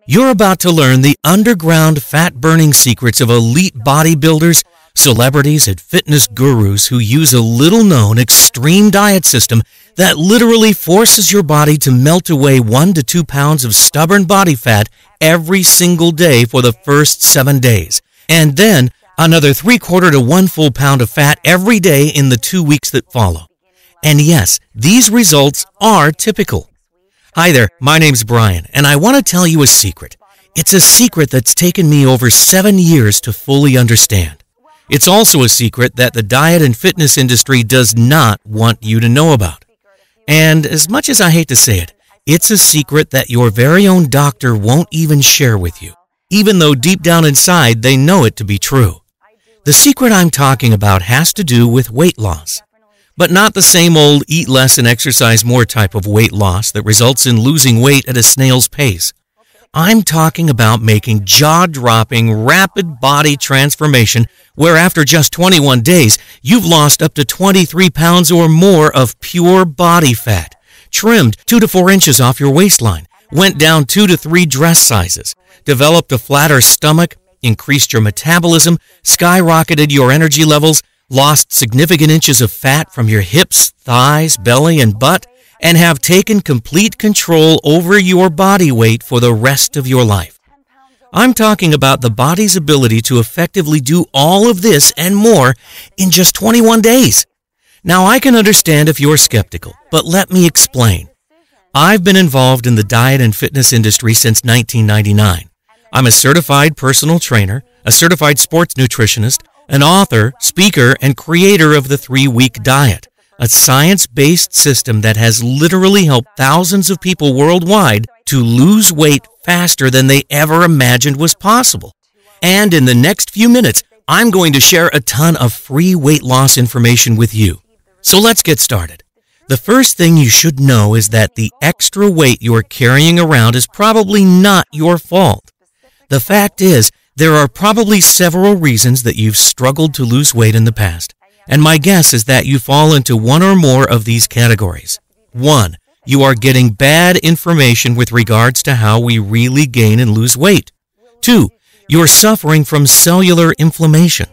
You're about to learn the underground fat-burning secrets of elite bodybuilders, celebrities, and fitness gurus who use a little-known extreme diet system that literally forces your body to melt away 1 to 2 pounds of stubborn body fat every single day for the first 7 days, and then another 3/4 to 1 full pound of fat every day in the 2 weeks that follow. And yes, these results are typical. Hi there, my name's Brian, and I want to tell you a secret. It's a secret that's taken me over 7 years to fully understand. It's also a secret that the diet and fitness industry does not want you to know about. And as much as I hate to say it, it's a secret that your very own doctor won't even share with you, even though deep down inside they know it to be true. The secret I'm talking about has to do with weight loss. But not the same old eat less and exercise more type of weight loss that results in losing weight at a snail's pace. I'm talking about making jaw-dropping, rapid body transformation where after just 21 days, you've lost up to 23 pounds or more of pure body fat, trimmed 2 to 4 inches off your waistline, went down 2 to 3 dress sizes, developed a flatter stomach, increased your metabolism, skyrocketed your energy levels, lost significant inches of fat from your hips, thighs, belly, and butt, and have taken complete control over your body weight for the rest of your life. I'm talking about the body's ability to effectively do all of this and more in just 21 days. Now, I can understand if you're skeptical, but let me explain. I've been involved in the diet and fitness industry since 1999. I'm a certified personal trainer, a certified sports nutritionist, an author, speaker, and creator of the 3-Week Diet, a science-based system that has literally helped thousands of people worldwide to lose weight faster than they ever imagined was possible. And in the next few minutes, I'm going to share a ton of free weight loss information with you. So let's get started. The first thing you should know is that the extra weight you're carrying around is probably not your fault. The fact is, there are probably several reasons that you've struggled to lose weight in the past, and my guess is that you fall into one or more of these categories. 1. You are getting bad information with regards to how we really gain and lose weight. 2. You're suffering from cellular inflammation.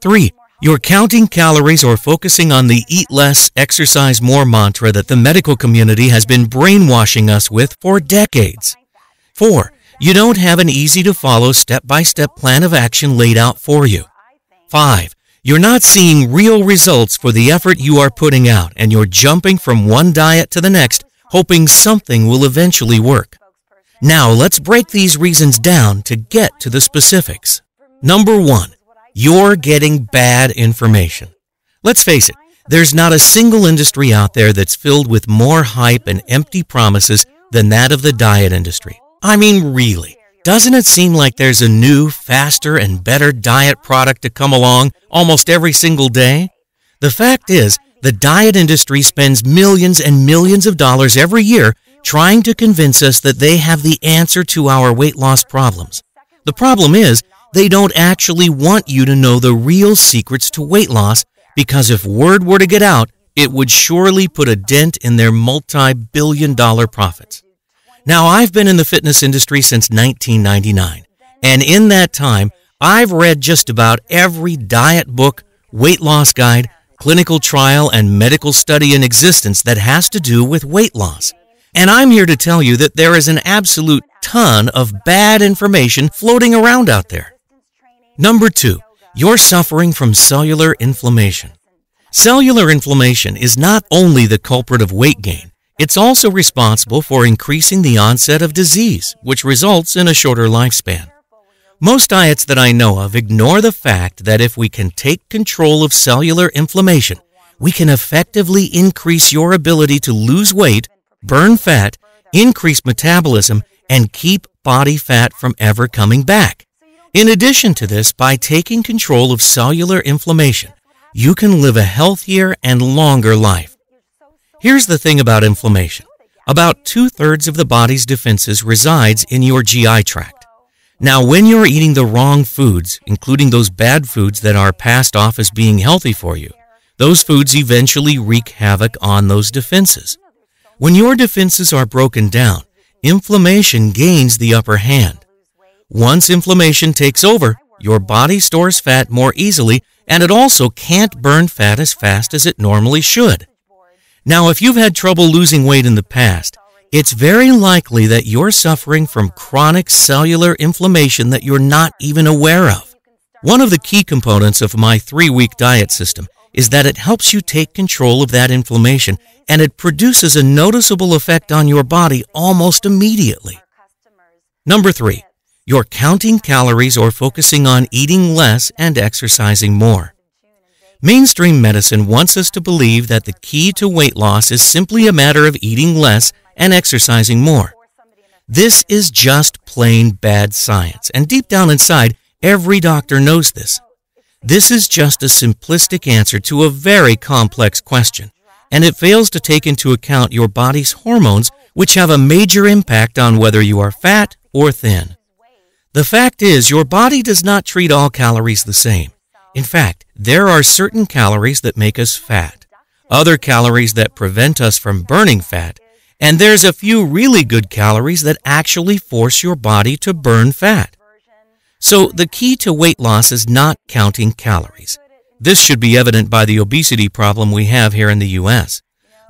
3. You're counting calories or focusing on the eat less, exercise more mantra that the medical community has been brainwashing us with for decades. 4. You don't have an easy-to-follow step-by-step plan of action laid out for you. 5. You're not seeing real results for the effort you are putting out, and you're jumping from one diet to the next, hoping something will eventually work. Now, let's break these reasons down to get to the specifics. Number 1. You're getting bad information. Let's face it, there's not a single industry out there that's filled with more hype and empty promises than that of the diet industry. I mean, really, doesn't it seem like there's a new, faster, and better diet product to come along almost every single day? The fact is, the diet industry spends millions and millions of dollars every year trying to convince us that they have the answer to our weight loss problems. The problem is, they don't actually want you to know the real secrets to weight loss, because if word were to get out, it would surely put a dent in their multi-billion-dollar profits. Now, I've been in the fitness industry since 1999, and in that time, I've read just about every diet book, weight loss guide, clinical trial, and medical study in existence that has to do with weight loss. And I'm here to tell you that there is an absolute ton of bad information floating around out there. Number 2, you're suffering from cellular inflammation. Cellular inflammation is not only the culprit of weight gain, it's also responsible for increasing the onset of disease, which results in a shorter lifespan. Most diets that I know of ignore the fact that if we can take control of cellular inflammation, we can effectively increase your ability to lose weight, burn fat, increase metabolism, and keep body fat from ever coming back. In addition to this, by taking control of cellular inflammation, you can live a healthier and longer life. Here's the thing about inflammation. About 2/3 of the body's defenses resides in your GI tract. Now, when you're eating the wrong foods, including those bad foods that are passed off as being healthy for you, those foods eventually wreak havoc on those defenses. When your defenses are broken down, inflammation gains the upper hand. Once inflammation takes over, your body stores fat more easily, and it also can't burn fat as fast as it normally should. Now, if you've had trouble losing weight in the past, it's very likely that you're suffering from chronic cellular inflammation that you're not even aware of. One of the key components of my 3-week diet system is that it helps you take control of that inflammation, and it produces a noticeable effect on your body almost immediately. Number 3, you're counting calories or focusing on eating less and exercising more. Mainstream medicine wants us to believe that the key to weight loss is simply a matter of eating less and exercising more. This is just plain bad science, and deep down inside, every doctor knows this. This is just a simplistic answer to a very complex question, and it fails to take into account your body's hormones, which have a major impact on whether you are fat or thin. The fact is, your body does not treat all calories the same. In fact, there are certain calories that make us fat, other calories that prevent us from burning fat, and there's a few really good calories that actually force your body to burn fat. So the key to weight loss is not counting calories. This should be evident by the obesity problem we have here in the U.S.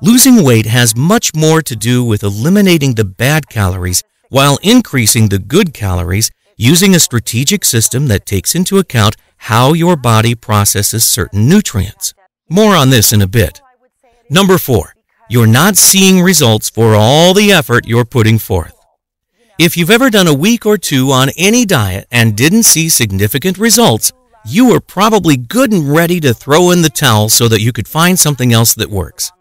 Losing weight has much more to do with eliminating the bad calories while increasing the good calories using a strategic system that takes into account how your body processes certain nutrients. More on this in a bit. Number 4, you're not seeing results for all the effort you're putting forth. If you've ever done a week or two on any diet and didn't see significant results, you were probably good and ready to throw in the towel so that you could find something else that works.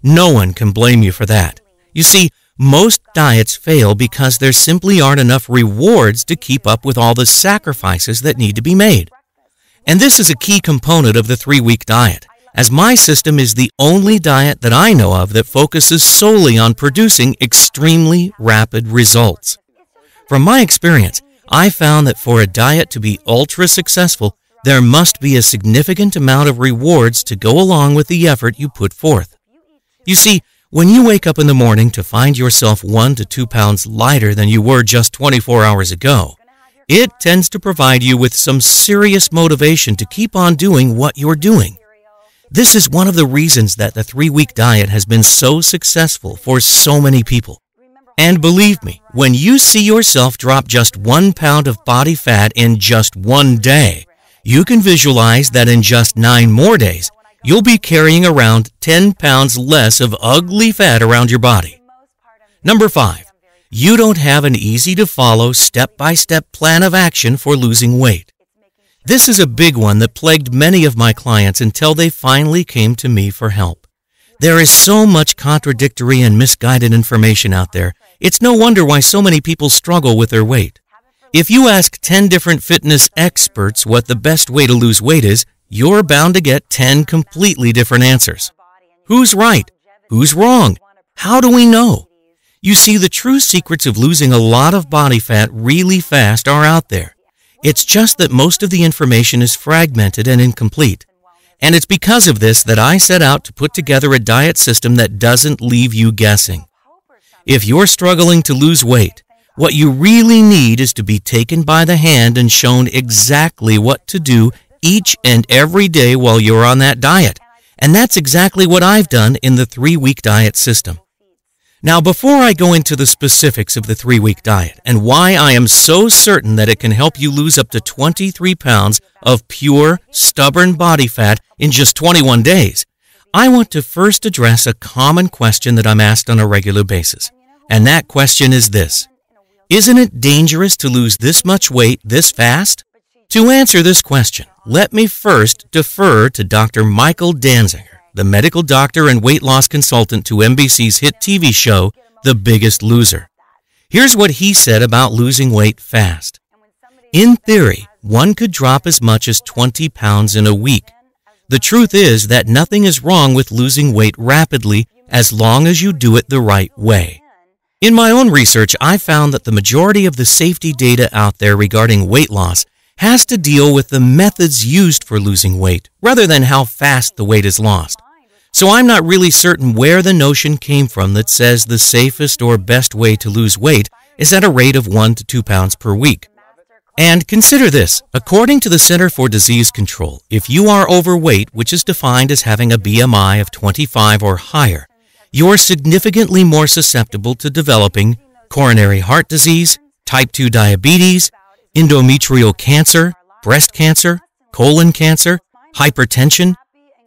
No one can blame you for that. You see, most diets fail because there simply aren't enough rewards to keep up with all the sacrifices that need to be made. And this is a key component of the 3-week diet, as my system is the only diet that I know of that focuses solely on producing extremely rapid results. From my experience, I found that for a diet to be ultra successful, there must be a significant amount of rewards to go along with the effort you put forth. You see, when you wake up in the morning to find yourself 1 to 2 pounds lighter than you were just 24 hours ago, it tends to provide you with some serious motivation to keep on doing what you're doing. This is one of the reasons that the 3-week diet has been so successful for so many people. And believe me, when you see yourself drop just 1 pound of body fat in just 1 day, you can visualize that in just 9 more days, you'll be carrying around 10 pounds less of ugly fat around your body. Number 5, you don't have an easy-to-follow step-by-step plan of action for losing weight. This is a big one that plagued many of my clients until they finally came to me for help. There is so much contradictory and misguided information out there. It's no wonder why so many people struggle with their weight. If you ask 10 different fitness experts what the best way to lose weight is, you're bound to get 10 completely different answers. Who's right? Who's wrong? How do we know? You see, the true secrets of losing a lot of body fat really fast are out there. It's just that most of the information is fragmented and incomplete. And it's because of this that I set out to put together a diet system that doesn't leave you guessing. If you're struggling to lose weight, what you really need is to be taken by the hand and shown exactly what to do each and every day while you're on that diet. And that's exactly what I've done in the 3-week diet system. Now, before I go into the specifics of the 3-week diet and why I am so certain that it can help you lose up to 23 pounds of pure, stubborn body fat in just 21 days, I want to first address a common question that I'm asked on a regular basis. And that question is this: isn't it dangerous to lose this much weight this fast? To answer this question, let me first defer to Dr. Michael Danziger, the medical doctor and weight loss consultant to NBC's hit TV show, The Biggest Loser. Here's what he said about losing weight fast. In theory, one could drop as much as 20 pounds in a week. The truth is that nothing is wrong with losing weight rapidly as long as you do it the right way. In my own research, I found that the majority of the safety data out there regarding weight loss has to deal with the methods used for losing weight rather than how fast the weight is lost. So I'm not really certain where the notion came from that says the safest or best way to lose weight is at a rate of 1 to 2 pounds per week. And consider this, according to the Center for Disease Control, if you are overweight, which is defined as having a BMI of 25 or higher, you're significantly more susceptible to developing coronary heart disease, type 2 diabetes, endometrial cancer, breast cancer, colon cancer, hypertension,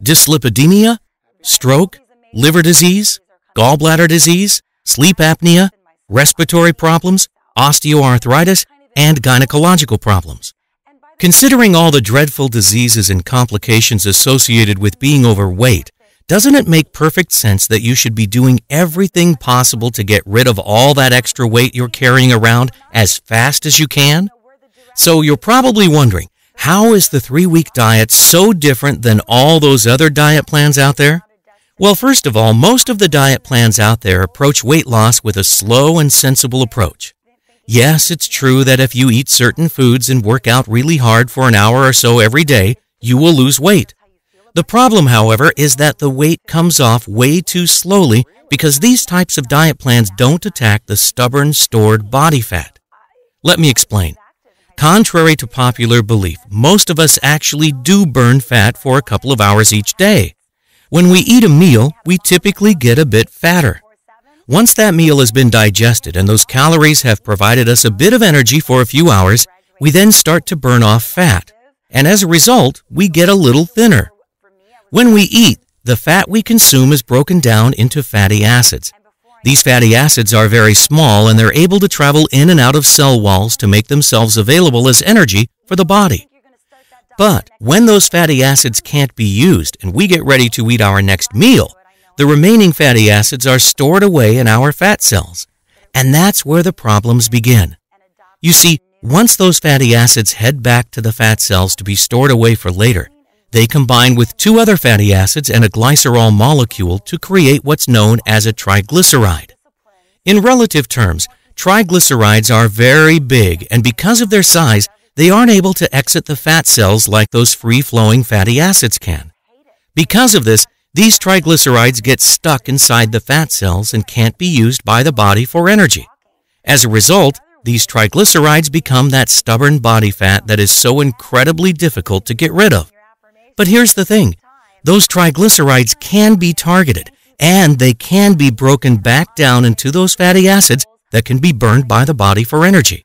dyslipidemia, stroke, liver disease, gallbladder disease, sleep apnea, respiratory problems, osteoarthritis, and gynecological problems. Considering all the dreadful diseases and complications associated with being overweight, doesn't it make perfect sense that you should be doing everything possible to get rid of all that extra weight you're carrying around as fast as you can? So you're probably wondering, how is the 3-week diet so different than all those other diet plans out there? Well, first of all, most of the diet plans out there approach weight loss with a slow and sensible approach. Yes, it's true that if you eat certain foods and work out really hard for an hour or so every day, you will lose weight. The problem, however, is that the weight comes off way too slowly because these types of diet plans don't attack the stubborn, stored body fat. Let me explain. Contrary to popular belief, most of us actually do burn fat for a couple of hours each day. When we eat a meal, we typically get a bit fatter. Once that meal has been digested and those calories have provided us a bit of energy for a few hours, we then start to burn off fat. And as a result, we get a little thinner. When we eat, the fat we consume is broken down into fatty acids. These fatty acids are very small and they're able to travel in and out of cell walls to make themselves available as energy for the body. But when those fatty acids can't be used and we get ready to eat our next meal, the remaining fatty acids are stored away in our fat cells. And that's where the problems begin. You see, once those fatty acids head back to the fat cells to be stored away for later, they combine with 2 other fatty acids and a glycerol molecule to create what's known as a triglyceride. In relative terms, triglycerides are very big, and because of their size, they aren't able to exit the fat cells like those free-flowing fatty acids can. Because of this, these triglycerides get stuck inside the fat cells and can't be used by the body for energy. As a result, these triglycerides become that stubborn body fat that is so incredibly difficult to get rid of. But here's the thing, those triglycerides can be targeted and they can be broken back down into those fatty acids that can be burned by the body for energy.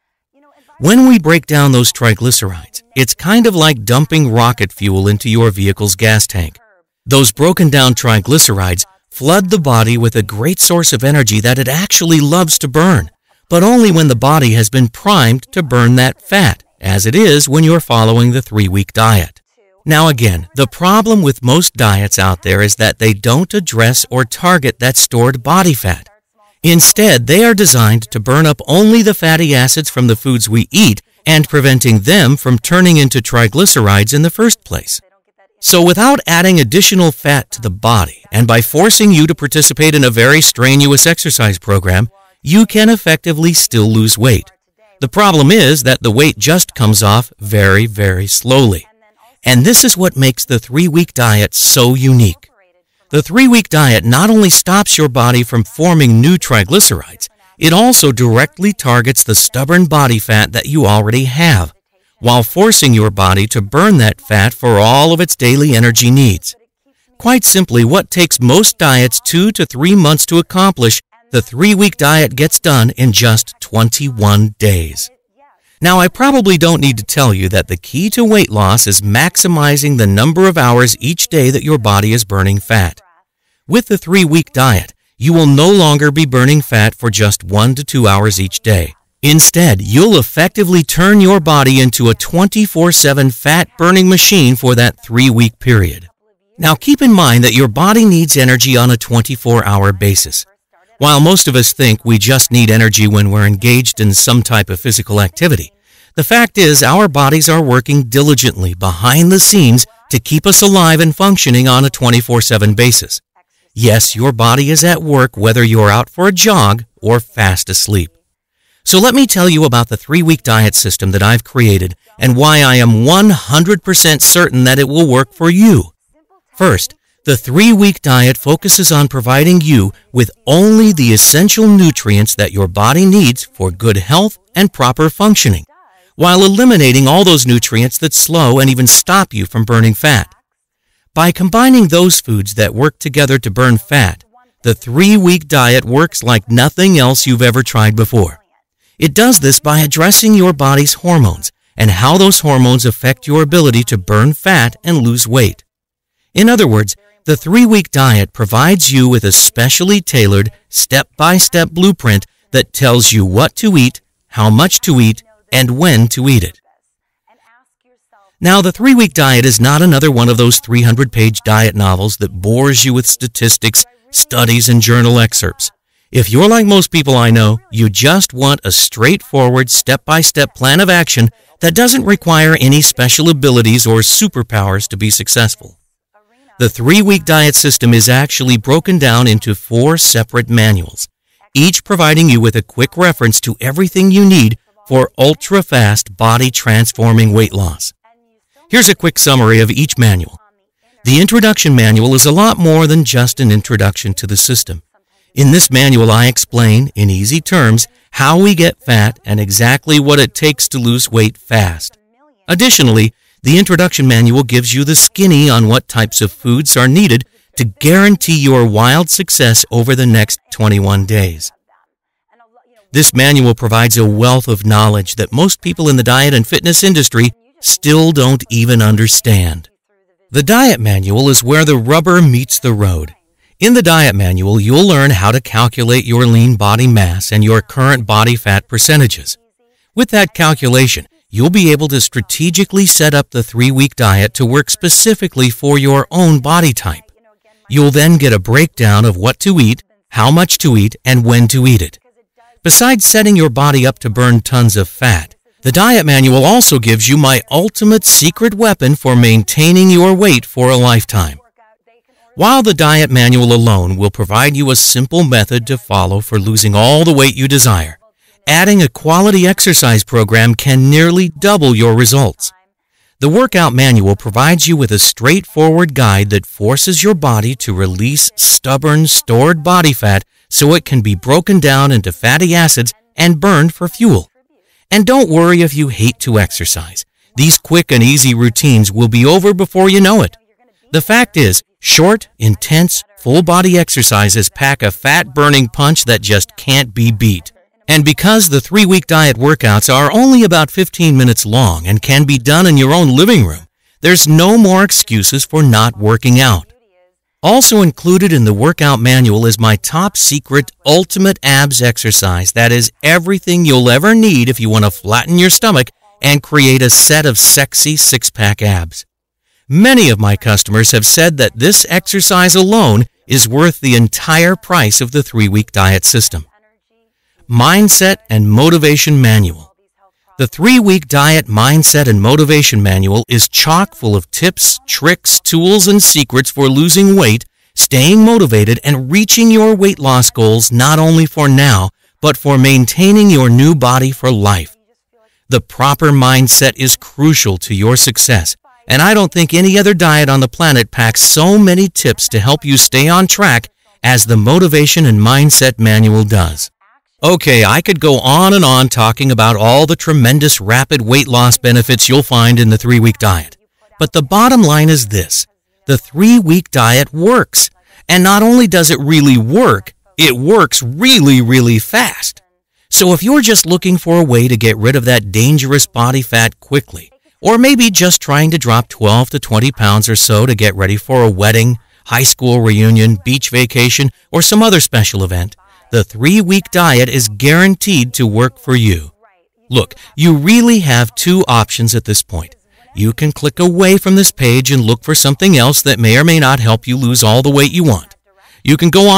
When we break down those triglycerides, it's kind of like dumping rocket fuel into your vehicle's gas tank. Those broken down triglycerides flood the body with a great source of energy that it actually loves to burn, but only when the body has been primed to burn that fat, as it is when you're following the 3-week diet. Now again, the problem with most diets out there is that they don't address or target that stored body fat. Instead, they are designed to burn up only the fatty acids from the foods we eat and preventing them from turning into triglycerides in the first place. So without adding additional fat to the body and by forcing you to participate in a very strenuous exercise program, you can effectively still lose weight. The problem is that the weight just comes off very, very slowly. And this is what makes the 3-week diet so unique. The 3-week diet not only stops your body from forming new triglycerides, it also directly targets the stubborn body fat that you already have, while forcing your body to burn that fat for all of its daily energy needs. Quite simply, what takes most diets 2 to 3 months to accomplish, the 3-week diet gets done in just 21 days. Now, I probably don't need to tell you that the key to weight loss is maximizing the number of hours each day that your body is burning fat. With the 3-week diet, you will no longer be burning fat for just 1 to 2 hours each day. Instead, you'll effectively turn your body into a 24/7 fat-burning machine for that 3-week period. Now, keep in mind that your body needs energy on a 24-hour basis. While most of us think we just need energy when we're engaged in some type of physical activity, the fact is our bodies are working diligently behind the scenes to keep us alive and functioning on a 24/7 basis. Yes, your body is at work whether you're out for a jog or fast asleep. So let me tell you about the 3-week diet system that I've created and why I am 100% certain that it will work for you. First, The 3-week diet focuses on providing you with only the essential nutrients that your body needs for good health and proper functioning, while eliminating all those nutrients that slow and even stop you from burning fat. By combining those foods that work together to burn fat, the 3-week diet works like nothing else you've ever tried before. It does this by addressing your body's hormones and how those hormones affect your ability to burn fat and lose weight. In other words, the 3-week diet provides you with a specially tailored, step-by-step blueprint that tells you what to eat, how much to eat, and when to eat it. Now, the 3-week diet is not another one of those 300-page diet novels that bores you with statistics, studies, and journal excerpts. If you're like most people I know, you just want a straightforward, step-by-step plan of action that doesn't require any special abilities or superpowers to be successful. The 3-week diet system is actually broken down into 4 separate manuals, each providing you with a quick reference to everything you need for ultra-fast body-transforming weight loss. Here's a quick summary of each manual. The introduction manual is a lot more than just an introduction to the system. In this manual, I explain, in easy terms, how we get fat and exactly what it takes to lose weight fast. Additionally, the introduction manual gives you the skinny on what types of foods are needed to guarantee your wild success over the next 21 days. This manual provides a wealth of knowledge that most people in the diet and fitness industry still don't even understand. The diet manual is where the rubber meets the road. In the diet manual, you'll learn how to calculate your lean body mass and your current body fat percentages. With that calculation, you'll be able to strategically set up the 3-week diet to work specifically for your own body type. You'll then get a breakdown of what to eat, how much to eat, and when to eat it. Besides setting your body up to burn tons of fat, the diet manual also gives you my ultimate secret weapon for maintaining your weight for a lifetime. While the diet manual alone will provide you a simple method to follow for losing all the weight you desire, adding a quality exercise program can nearly double your results. The workout manual provides you with a straightforward guide that forces your body to release stubborn, stored body fat so it can be broken down into fatty acids and burned for fuel. And don't worry if you hate to exercise. These quick and easy routines will be over before you know it. The fact is, short, intense, full-body exercises pack a fat-burning punch that just can't be beat. And because the 3-week diet workouts are only about 15 minutes long and can be done in your own living room, there's no more excuses for not working out. Also included in the workout manual is my top secret ultimate abs exercise that is everything you'll ever need if you want to flatten your stomach and create a set of sexy six-pack abs. Many of my customers have said that this exercise alone is worth the entire price of the 3-week diet system. Mindset and Motivation Manual. The 3-week diet mindset and motivation manual is chock full of tips, tricks, tools, and secrets for losing weight, staying motivated, and reaching your weight loss goals not only for now, but for maintaining your new body for life. The proper mindset is crucial to your success, and I don't think any other diet on the planet packs so many tips to help you stay on track as the Motivation and Mindset Manual does. Okay, I could go on and on talking about all the tremendous rapid weight loss benefits you'll find in the 3-week diet. But the bottom line is this: the 3-week diet works. And not only does it really work, it works really, really fast. So if you're just looking for a way to get rid of that dangerous body fat quickly, or maybe just trying to drop 12 to 20 pounds or so to get ready for a wedding, high school reunion, beach vacation, or some other special event, the 3-week diet is guaranteed to work for you. Look, you really have 2 options at this point. You can click away from this page and look for something else that may or may not help you lose all the weight you want. You can go on